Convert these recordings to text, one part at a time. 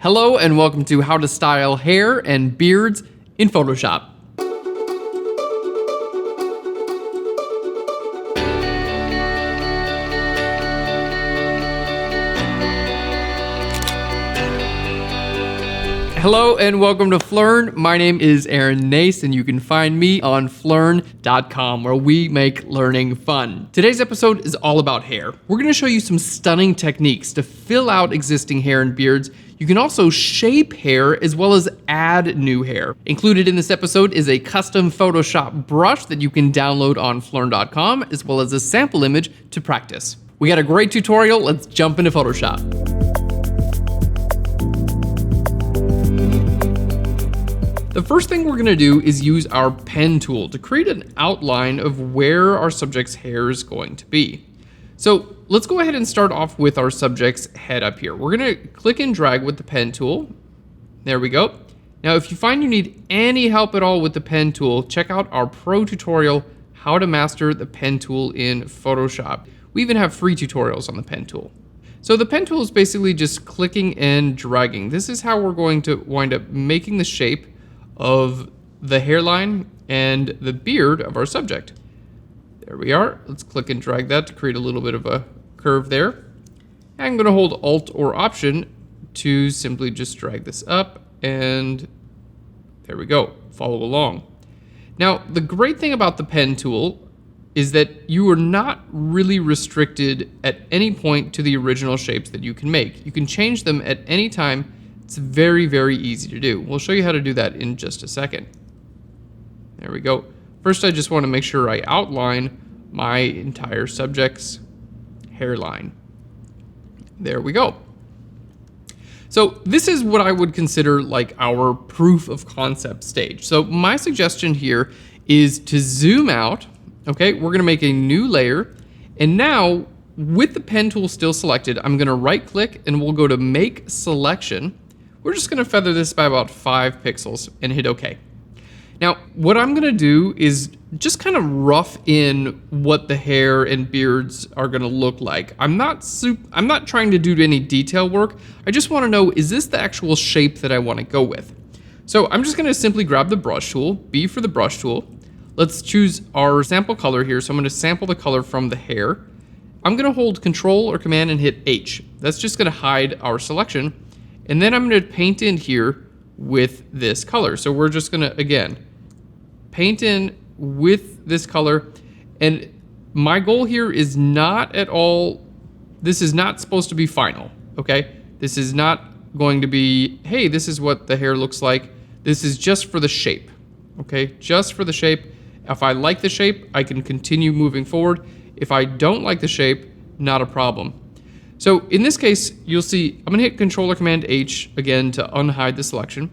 Hello and welcome to How to Style Hair and Beards in Photoshop. Hello and welcome to Phlearn. My name is Aaron Nace and you can find me on flearn.com where we make learning fun. Today's episode is all about hair. We're going to show you some stunning techniques to fill out existing hair and beards. You can also shape hair as well as add new hair. Included in this episode is a custom Photoshop brush that you can download on flearn.com as well as a sample image to practice. We got a great tutorial. Let's jump into Photoshop. The first thing we're going to do is use our pen tool to create an outline of where our subject's hair is going to be. So let's go ahead and start off with our subject's head up here. We're going to click and drag with the pen tool. There we go. Now, if you find you need any help at all with the pen tool, check out our pro tutorial, How to Master the Pen Tool in Photoshop. We even have free tutorials on the pen tool. So the pen tool is basically just clicking and dragging. This is how we're going to wind up making the shape of the hairline and the beard of our subject. There we are. Let's click and drag that to create a little bit of a curve there. I'm going to hold Alt or Option to simply just drag this up, and there we go. Follow along. Now, the great thing about the pen tool is that you are not really restricted at any point to the original shapes that you can make. You can change them at any time. It's very, very easy to do. We'll show you how to do that in just a second. There we go. First, I just want to make sure I outline my entire subject's hairline. There we go. So this is what I would consider like our proof of concept stage. So my suggestion here is to zoom out. Okay, we're going to make a new layer. And now with the pen tool still selected, I'm going to right click and we'll go to Make Selection. We're just going to feather this by about 5 pixels and hit OK. Now, what I'm going to do is just kind of rough in what the hair and beards are going to look like. I'm not trying to do any detail work. I just want to know, is this the actual shape that I want to go with? So I'm just going to simply grab the brush tool, B for the brush tool. Let's choose our sample color here. So I'm going to sample the color from the hair. I'm going to hold Control or Command and hit H. That's just going to hide our selection. And then I'm going to paint in here with this color. So we're just going to, again, paint in with this color. And my goal here is not at all, this is not supposed to be final, okay? This is not going to be, hey, this is what the hair looks like. This is just for the shape, okay? Just for the shape. If I like the shape, I can continue moving forward. If I don't like the shape, not a problem. So in this case, you'll see, I'm gonna hit Control or Command H again to unhide the selection.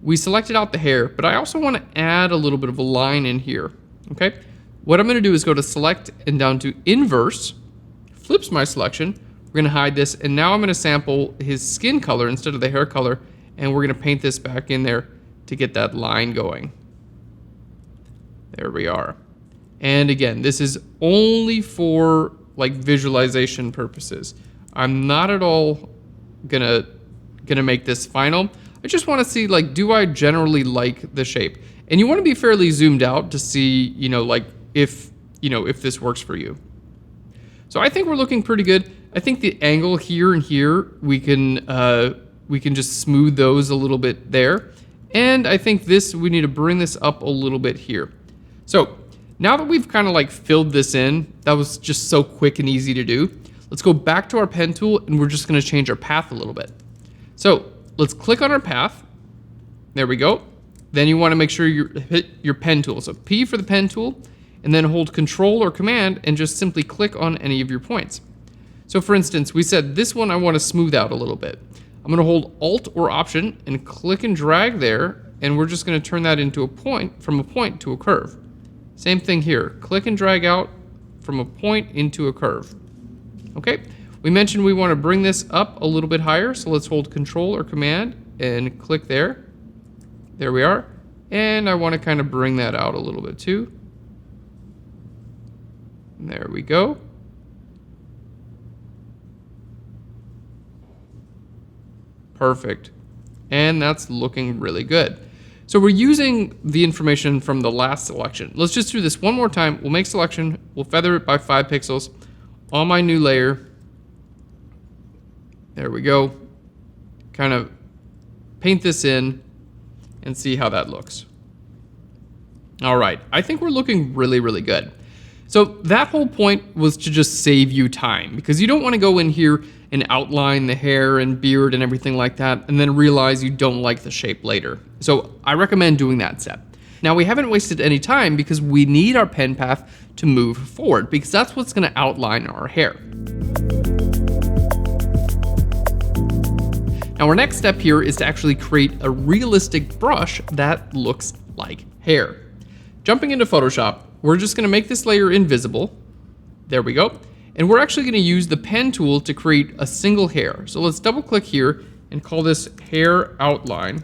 We selected out the hair, but I also wanna add a little bit of a line in here, okay? What I'm gonna do is go to Select and down to Inverse, flips my selection. We're gonna hide this, and now I'm gonna sample his skin color instead of the hair color, and we're gonna paint this back in there to get that line going. There we are. And again, this is only for like visualization purposes. I'm not at all gonna make this final. I just want to see, like, do I generally like the shape? And you want to be fairly zoomed out to see, like if this works for you. So I think we're looking pretty good. I think the angle here and here, we can just smooth those a little bit there. And I think we need to bring this up a little bit here. So now that we've kind of like filled this in, that was just so quick and easy to do. Let's go back to our pen tool and we're just going to change our path a little bit. So let's click on our path. There we go. Then you want to make sure you hit your pen tool. So P for the pen tool, and then hold Control or Command and just simply click on any of your points. So for instance, we said this one I want to smooth out a little bit. I'm going to hold Alt or Option and click and drag there, and we're just going to turn that into a point, from a point to a curve. Same thing here. Click and drag out from a point into a curve. Okay, we mentioned we want to bring this up a little bit higher, so let's hold Control or Command and click there. There we are. And I want to kind of bring that out a little bit too. There we go. Perfect. And that's looking really good. So we're using the information from the last selection. Let's just do this one more time. We'll make selection. We'll feather it by 5 pixels on my new layer. There we go. Kind of paint this in and see how that looks. All right, I think we're looking really, really good. So that whole point was to just save you time, because you don't want to go in here and outline the hair and beard and everything like that and then realize you don't like the shape later. So I recommend doing that step. Now we haven't wasted any time because we need our pen path to move forward, because that's what's going to outline our hair. Now our next step here is to actually create a realistic brush that looks like hair. Jumping into Photoshop, we're just going to make this layer invisible. There we go. And we're actually going to use the pen tool to create a single hair. So let's double click here and call this hair outline,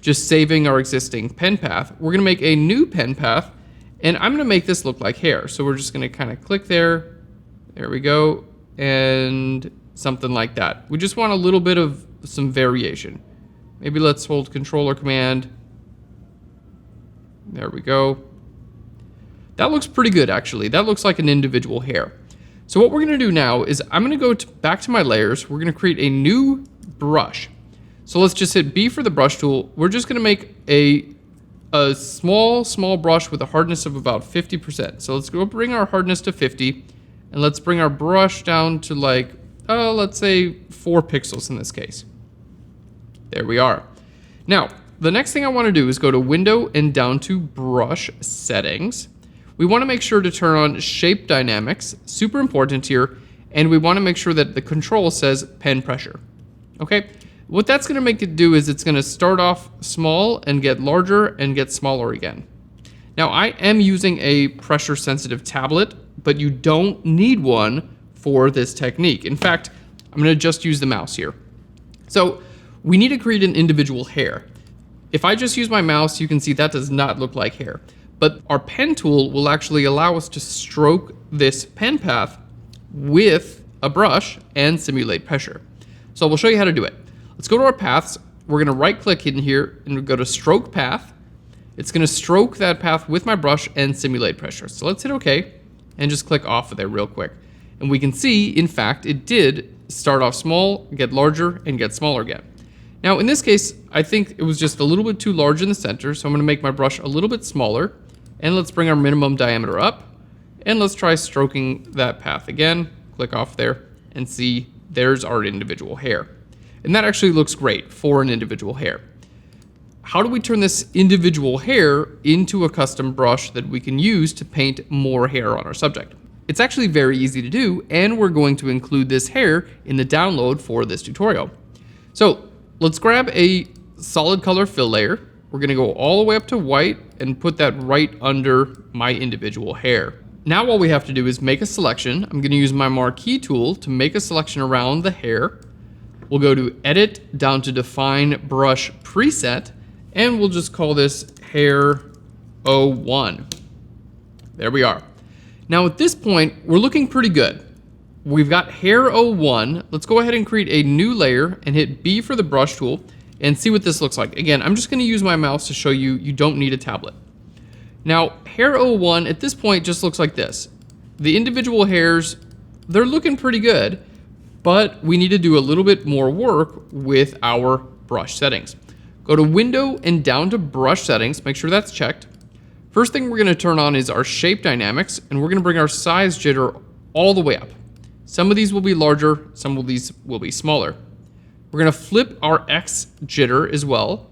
just saving our existing pen path. We're going to make a new pen path, and I'm going to make this look like hair. So we're just going to kind of click there. There we go. And something like that. We just want a little bit of some variation. Maybe let's hold Control or Command. There we go. That looks pretty good, actually. That looks like an individual hair. So what we're going to do now is I'm going to go back to my layers. We're going to create a new brush. So let's just hit B for the brush tool. We're just going to make a small brush with a hardness of about 50%. So let's go bring our hardness to 50, and let's bring our brush down to like, let's say 4 pixels in this case. There we are. Now, the next thing I want to do is go to Window and down to Brush Settings. We want to make sure to turn on Shape Dynamics, super important here, and we want to make sure that the control says pen pressure. Okay, what that's going to make it do is it's going to start off small and get larger and get smaller again. Now I am using a pressure sensitive tablet, but you don't need one for this technique. In fact, I'm going to just use the mouse here. So we need to create an individual hair. If I just use my mouse, you can see that does not look like hair. But our pen tool will actually allow us to stroke this pen path with a brush and simulate pressure. So we'll show you how to do it. Let's go to our paths. We're going to right click in here and go to Stroke Path. It's going to stroke that path with my brush and simulate pressure. So let's hit OK and just click off of there real quick. And we can see, in fact, it did start off small, get larger, and get smaller again. Now in this case, I think it was just a little bit too large in the center, so I'm going to make my brush a little bit smaller. And let's bring our minimum diameter up, and let's try stroking that path again. Click off there and see there's our individual hair. And that actually looks great for an individual hair. How do we turn this individual hair into a custom brush that we can use to paint more hair on our subject? It's actually very easy to do, and we're going to include this hair in the download for this tutorial. So let's grab a solid color fill layer. We're going to go all the way up to white and put that right under my individual hair. Now all we have to do is make a selection. I'm going to use my marquee tool to make a selection around the hair. We'll go to Edit, down to Define Brush Preset, and we'll just call this Hair 01. There we are. Now at this point, we're looking pretty good. We've got Hair 01. Let's go ahead and create a new layer and hit B for the brush tool and see what this looks like. Again, I'm just going to use my mouse to show you, you don't need a tablet. Now, Hair 01 at this point just looks like this. The individual hairs, they're looking pretty good, but we need to do a little bit more work with our brush settings. Go to Window and down to Brush Settings, make sure that's checked. First thing we're going to turn on is our Shape Dynamics, and we're going to bring our size jitter all the way up. Some of these will be larger, some of these will be smaller. We're going to flip our X jitter as well.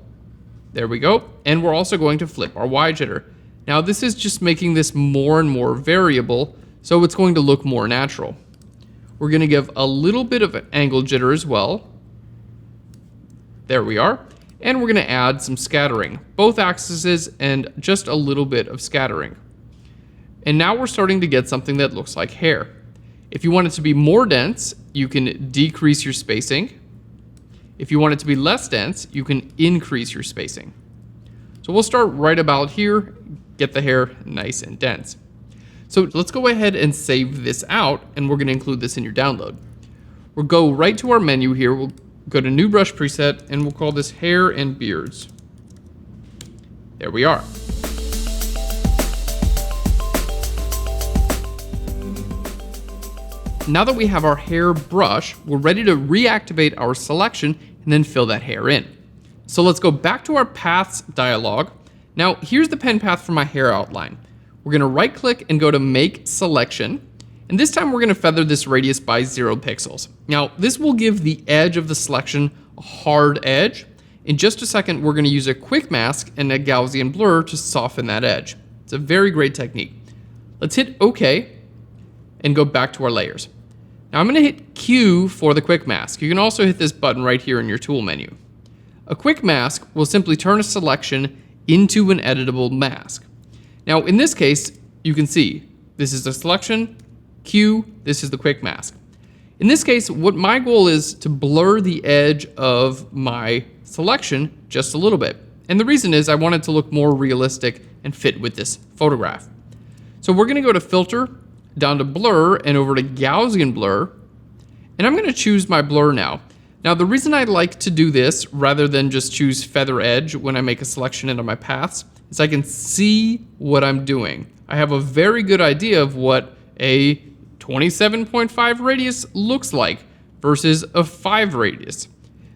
There we go. And we're also going to flip our Y jitter. Now this is just making this more and more variable, so it's going to look more natural. We're going to give a little bit of an angle jitter as well. There we are. And we're going to add some scattering, both axes and just a little bit of scattering. And now we're starting to get something that looks like hair. If you want it to be more dense, you can decrease your spacing. If you want it to be less dense, you can increase your spacing. So we'll start right about here, get the hair nice and dense. So let's go ahead and save this out, and we're going to include this in your download. We'll go right to our menu here. We'll go to new brush preset, and we'll call this hair and beards. There we are. Now that we have our hair brush, we're ready to reactivate our selection and then fill that hair in. So let's go back to our paths dialog. Now here's the pen path for my hair outline. We're gonna right click and go to make selection. And this time we're gonna feather this radius by 0 pixels. Now this will give the edge of the selection a hard edge. In just a second, we're gonna use a quick mask and a Gaussian blur to soften that edge. It's a very great technique. Let's hit OK and go back to our layers. Now I'm gonna hit Q for the quick mask. You can also hit this button right here in your tool menu. A quick mask will simply turn a selection into an editable mask. Now in this case, you can see this is the selection, Q, this is the quick mask. In this case, what my goal is to blur the edge of my selection just a little bit. And the reason is I want it to look more realistic and fit with this photograph. So we're gonna go to filter, down to blur, and over to Gaussian blur. And I'm gonna choose my blur now. Now the reason I like to do this rather than just choose feather edge when I make a selection into my paths is I can see what I'm doing. I have a very good idea of what a 27.5 radius looks like versus a 5 radius.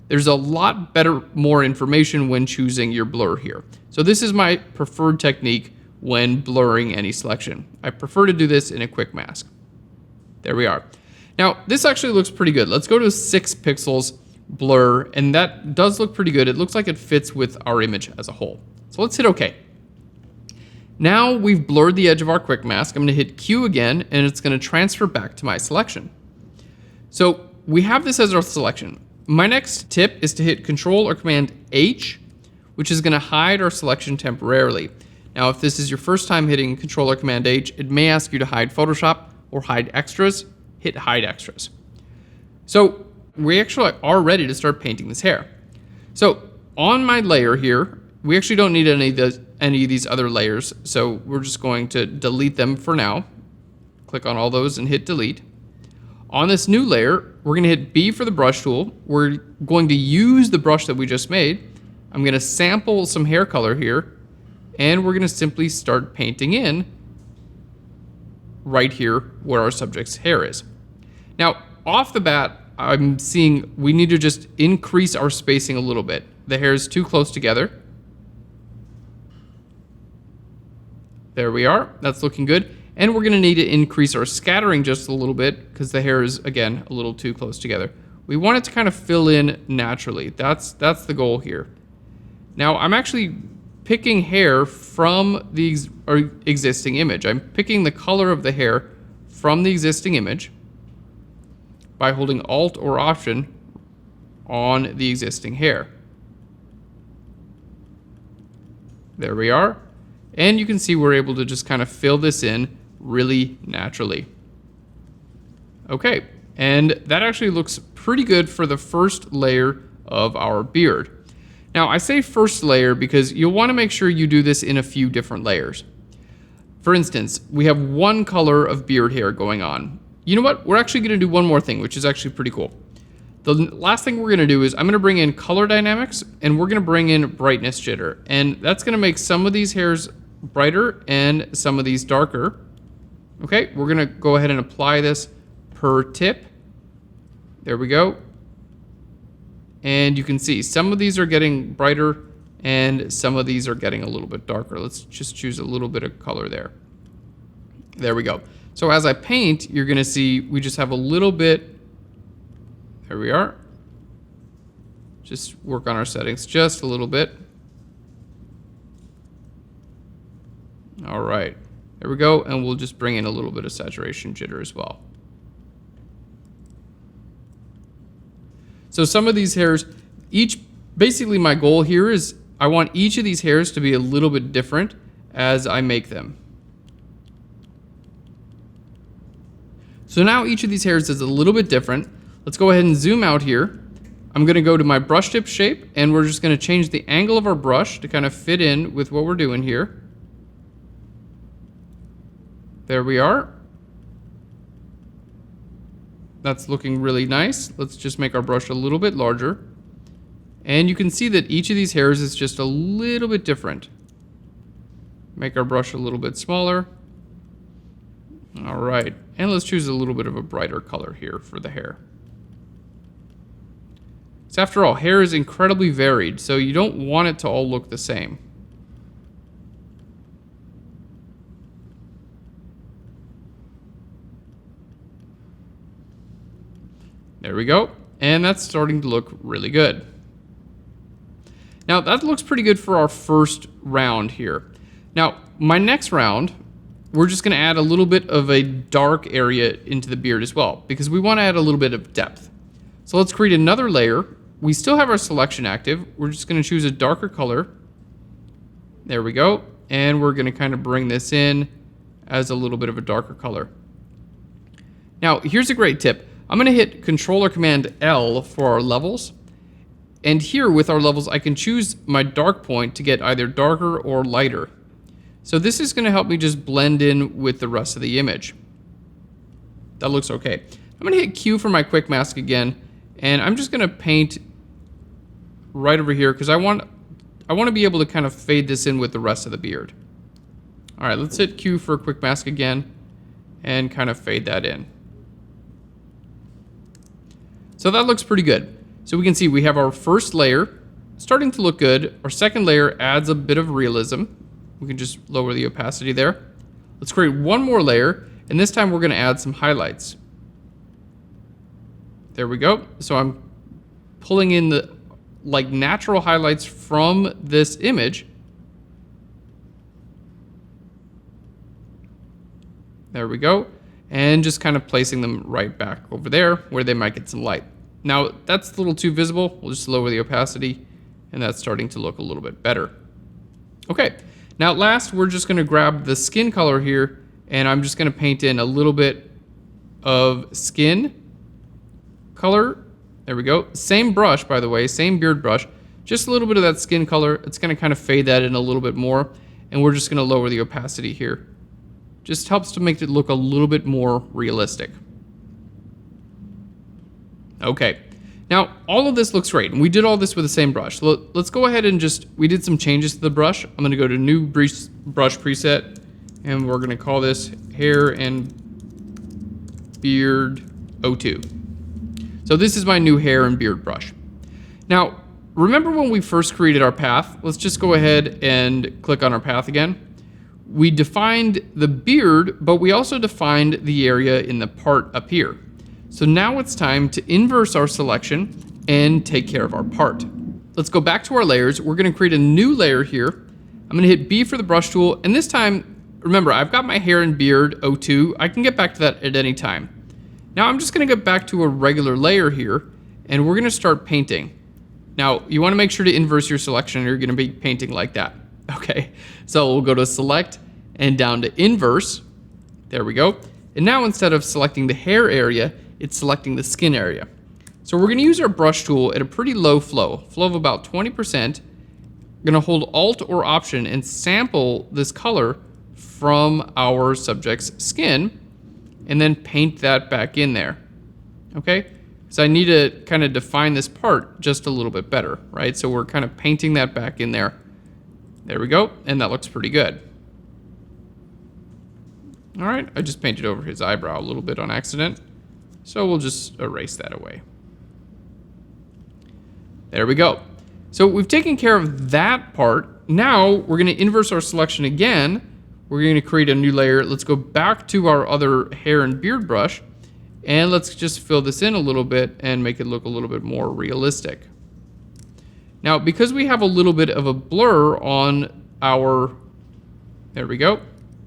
There's a lot better, more information when choosing your blur here. So this is my preferred technique when blurring any selection. I prefer to do this in a quick mask. There we are. Now this actually looks pretty good. Let's go to 6 pixels blur, and that does look pretty good. It looks like it fits with our image as a whole. So let's hit OK. Now we've blurred the edge of our quick mask. I'm gonna hit Q again, and it's gonna transfer back to my selection. So we have this as our selection. My next tip is to hit Control or Command H, which is gonna hide our selection temporarily. Now, if this is your first time hitting Control or Command H, it may ask you to hide Photoshop or hide extras. Hit Hide Extras. So we actually are ready to start painting this hair. So on my layer here, we actually don't need any of these other layers, so we're just going to delete them for now. Click on all those and hit delete. On this new layer, we're gonna hit B for the brush tool. We're going to use the brush that we just made. I'm gonna sample some hair color here, and we're gonna simply start painting in right here where our subject's hair is. Now, off the bat, I'm seeing we need to just increase our spacing a little bit. The hair is too close together. There we are, that's looking good. And we're gonna need to increase our scattering just a little bit because the hair is, again, a little too close together. We want it to kind of fill in naturally. That's the goal here. Now, I'm actually picking hair from the existing image. I'm picking the color of the hair from the existing image by holding Alt or Option on the existing hair. There we are. And you can see we're able to just kind of fill this in really naturally. Okay, and that actually looks pretty good for the first layer of our beard. Now, I say first layer because you'll want to make sure you do this in a few different layers. For instance, we have one color of beard hair going on. You know what? We're actually going to do one more thing, which is actually pretty cool. The last thing we're going to do is I'm going to bring in color dynamics, and we're going to bring in brightness jitter. And that's going to make some of these hairs brighter and some of these darker. Okay, we're going to go ahead and apply this per tip. There we go. And you can see some of these are getting brighter and some of these are getting a little bit darker. Let's just choose a little bit of color there. There we go. So as I paint, you're going to see we just have a little bit. There we are. Just work on our settings just a little bit. All right, there we go. And we'll just bring in a little bit of saturation jitter as well. So some of these hairs, basically my goal here is I want each of these hairs to be a little bit different as I make them. So now each of these hairs is a little bit different. Let's go ahead and zoom out here. I'm gonna go to my brush tip shape, and we're just gonna change the angle of our brush to kind of fit in with what we're doing here. There we are. That's looking really nice. Let's just make our brush a little bit larger. And you can see that each of these hairs is just a little bit different. Make our brush a little bit smaller. All right, and let's choose a little bit of a brighter color here for the hair. So after all, hair is incredibly varied, so you don't want it to all look the same. There we go, and that's starting to look really good. Now that looks pretty good for our first round here. Now, my next round, we're just gonna add a little bit of a dark area into the beard as well, because we wanna add a little bit of depth. So let's create another layer. We still have our selection active. We're just gonna choose a darker color. There we go. And we're gonna kind of bring this in as a little bit of a darker color. Now, here's a great tip. I'm gonna hit Control or Command L for our levels. And here with our levels, I can choose my dark point to get either darker or lighter. So this is gonna help me just blend in with the rest of the image. That looks okay. I'm gonna hit Q for my quick mask again, and I'm just gonna paint right over here because I want to be able to kind of fade this in with the rest of the beard. All right, let's hit Q for a quick mask again and kind of fade that in. So that looks pretty good. So we can see we have our first layer starting to look good. Our second layer adds a bit of realism. We can just lower the opacity there. Let's create one more layer, and this time we're going to add some highlights. There we go. So I'm pulling in the natural highlights from this image. There we go. And just kind of placing them right back over there where they might get some light. Now that's a little too visible. We'll just lower the opacity, and that's starting to look a little bit better. Okay, now last we're just gonna grab the skin color here, and I'm just gonna paint in a little bit of skin color. There we go. Same brush, by the way, same beard brush. Just a little bit of that skin color. It's gonna kind of fade that in a little bit more, and we're just gonna lower the opacity here. Just helps to make it look a little bit more realistic. Okay, now all of this looks great, and we did all this with the same brush. So let's go ahead and we did some changes to the brush. I'm gonna go to New Brush Preset, and we're gonna call this Hair and Beard 02. So this is my new hair and beard brush. Now, remember when we first created our path? Let's just go ahead and click on our path again. We defined the beard, but we also defined the area in the part up here. So now it's time to inverse our selection and take care of our part. Let's go back to our layers. We're gonna create a new layer here. I'm gonna hit B for the brush tool, and this time, remember, I've got my hair and beard 02. I can get back to that at any time. Now I'm just gonna get back to a regular layer here, and we're gonna start painting. Now, you wanna make sure to inverse your selection, or you're gonna be painting like that. Okay, so we'll go to Select and down to Inverse. There we go. And now instead of selecting the hair area, it's selecting the skin area. So we're gonna use our brush tool at a pretty low flow of about 20%. We're gonna hold Alt or Option and sample this color from our subject's skin, and then paint that back in there, okay? So I need to kind of define this part just a little bit better, right? So we're kind of painting that back in there. There we go, and that looks pretty good. All right, I just painted over his eyebrow a little bit on accident, so we'll just erase that away. There we go. So we've taken care of that part. Now we're gonna inverse our selection again. We're going to create a new layer. Let's go back to our other hair and beard brush, and let's just fill this in a little bit and make it look a little bit more realistic. Now, because we have a little bit of a blur on our, there we go.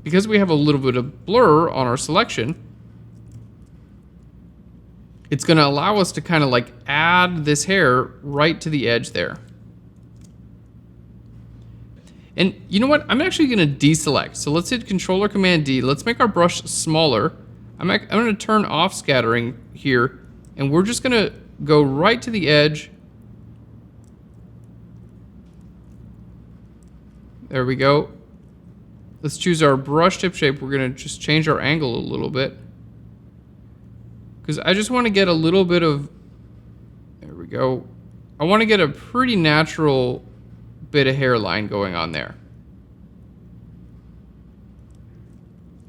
Because we have a little bit of blur on our selection, it's going to allow us to kind of like add this hair right to the edge there. And you know what? I'm actually gonna deselect. So let's hit Control or Command D. Let's make our brush smaller. I'm gonna turn off scattering here, and we're just gonna go right to the edge. There we go. Let's choose our brush tip shape. We're gonna just change our angle a little bit. because I just want to get a little bit of, there we go. I want to get a pretty natural bit of hairline going on there.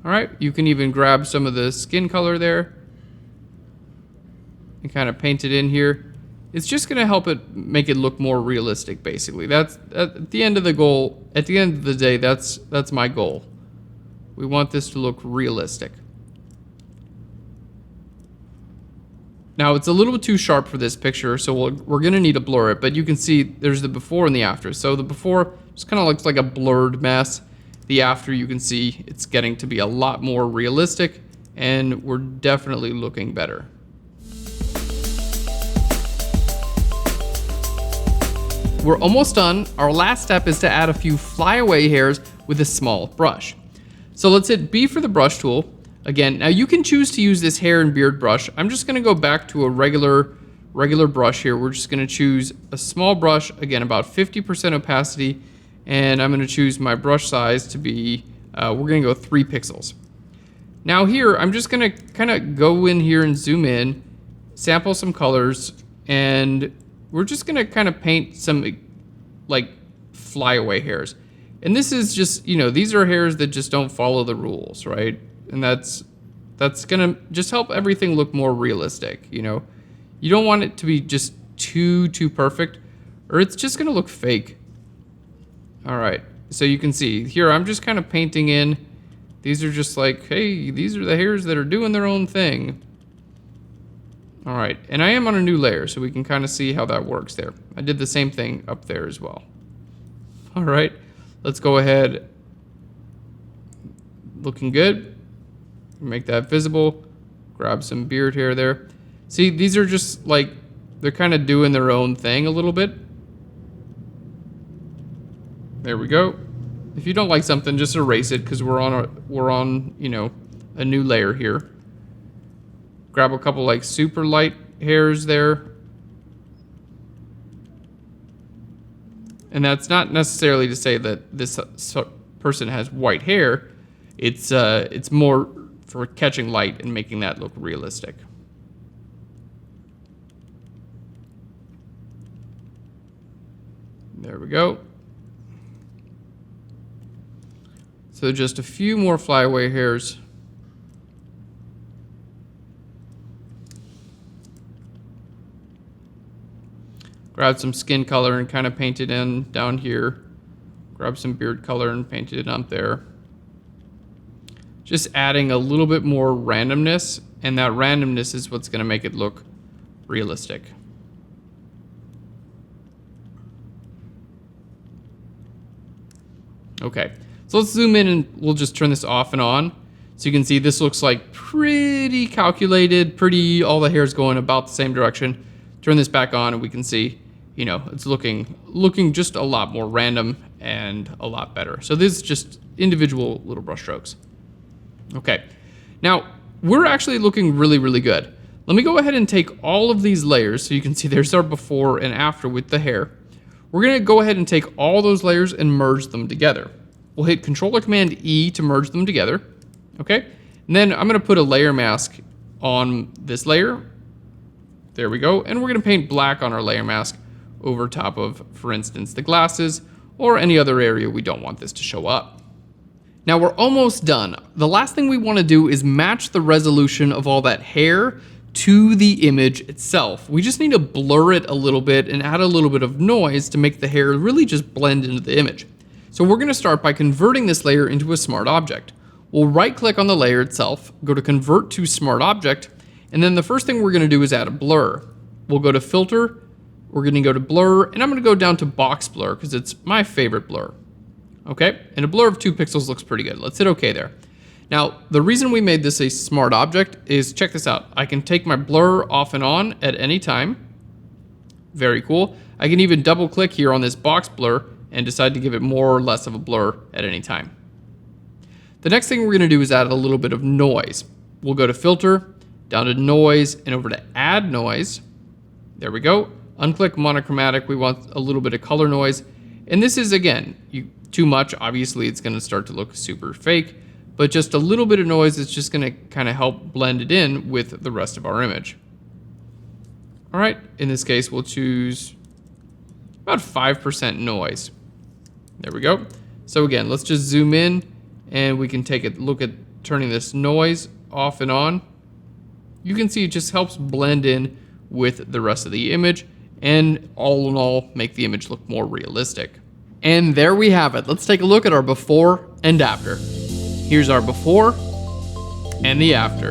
All right, you can even grab some of the skin color there and kind of paint it in here. It's just going to help it make it look more realistic, basically. That's at the end of the goal. At the end of the day, that's my goal. We want this to look realistic. Now, it's a little bit too sharp for this picture, so we're going to need to blur it. But you can see there's the before and the after. So the before just kind of looks like a blurred mess. The after, you can see it's getting to be a lot more realistic, and we're definitely looking better. We're almost done. Our last step is to add a few flyaway hairs with a small brush. So let's hit B for the brush tool. Again, now you can choose to use this hair and beard brush. I'm just gonna go back to a regular brush here. We're just gonna choose a small brush, again, about 50% opacity, and I'm gonna choose my brush size to be, we're gonna go 3 pixels. Now here, I'm just gonna kind of go in here and zoom in, sample some colors, and we're just gonna kind of paint some like flyaway hairs. And this is just, these are hairs that just don't follow the rules, right? And that's gonna just help everything look more realistic, You don't want it to be just too perfect, or it's just gonna look fake. All right, so you can see here, I'm just kind of painting in. These are just like, hey, these are the hairs that are doing their own thing. All right, and I am on a new layer, so we can kind of see how that works there. I did the same thing up there as well. All right, let's go ahead. Looking good. Make that visible. Grab some beard hair there. See, these are just like, they're kind of doing their own thing a little bit. There we go. If you don't like something, just erase it, because we're on a new layer here. Grab a couple like super light hairs there. And that's not necessarily to say that this person has white hair. It's more for catching light and making that look realistic. There we go. So just a few more flyaway hairs. Grab some skin color and kind of paint it in down here. Grab some beard color and paint it up there. Just adding a little bit more randomness, and that randomness is what's going to make it look realistic. Okay, so let's zoom in and we'll just turn this off and on. So you can see this looks like pretty calculated, all the hairs going about the same direction. Turn this back on and we can see, it's looking just a lot more random and a lot better. So this is just individual little brush strokes. Okay, now we're actually looking really, really good. Let me go ahead and take all of these layers so you can see there's our before and after with the hair. We're gonna go ahead and take all those layers and merge them together. We'll hit Control or Command E to merge them together, okay? And then I'm gonna put a layer mask on this layer. There we go, and we're gonna paint black on our layer mask over top of, for instance, the glasses or any other area we don't want this to show up. Now we're almost done. The last thing we want to do is match the resolution of all that hair to the image itself. We just need to blur it a little bit and add a little bit of noise to make the hair really just blend into the image. So we're going to start by converting this layer into a smart object. We'll right click on the layer itself, go to Convert to Smart Object, and then the first thing we're going to do is add a blur. We'll go to Filter, we're going to go to Blur, and I'm going to go down to Box Blur because it's my favorite blur. Okay, and a blur of 2 pixels looks pretty good. Let's hit OK there. Now, the reason we made this a smart object is, check this out. I can take my blur off and on at any time. Very cool. I can even double click here on this box blur and decide to give it more or less of a blur at any time. The next thing we're going to do is add a little bit of noise. We'll go to Filter, down to Noise, and over to Add Noise. There we go. Unclick Monochromatic. We want a little bit of color noise. And this is, again, too much. Obviously, it's going to start to look super fake. but just a little bit of noise is just gonna kind of help blend it in with the rest of our image. All right, in this case, we'll choose about 5% noise. There we go. So again, let's just zoom in and we can take a look at turning this noise off and on. You can see it just helps blend in with the rest of the image and all in all make the image look more realistic. And there we have it. Let's take a look at our before and after. Here's our before and the after.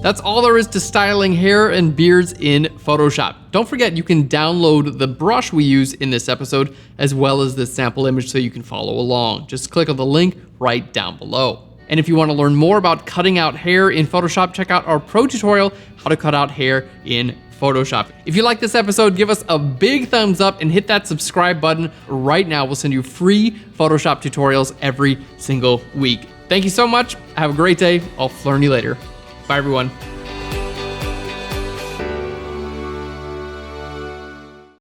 That's all there is to styling hair and beards in Photoshop. Don't forget you can download the brush we use in this episode as well as this sample image so you can follow along. Just click on the link right down below. And if you want to learn more about cutting out hair in Photoshop, check out our pro tutorial, how to cut out hair in Photoshop. If you like this episode, give us a big thumbs up and hit that subscribe button right now. We'll send you free Photoshop tutorials every single week. Thank you so much. Have a great day. I'll Phlearn you later. Bye, everyone.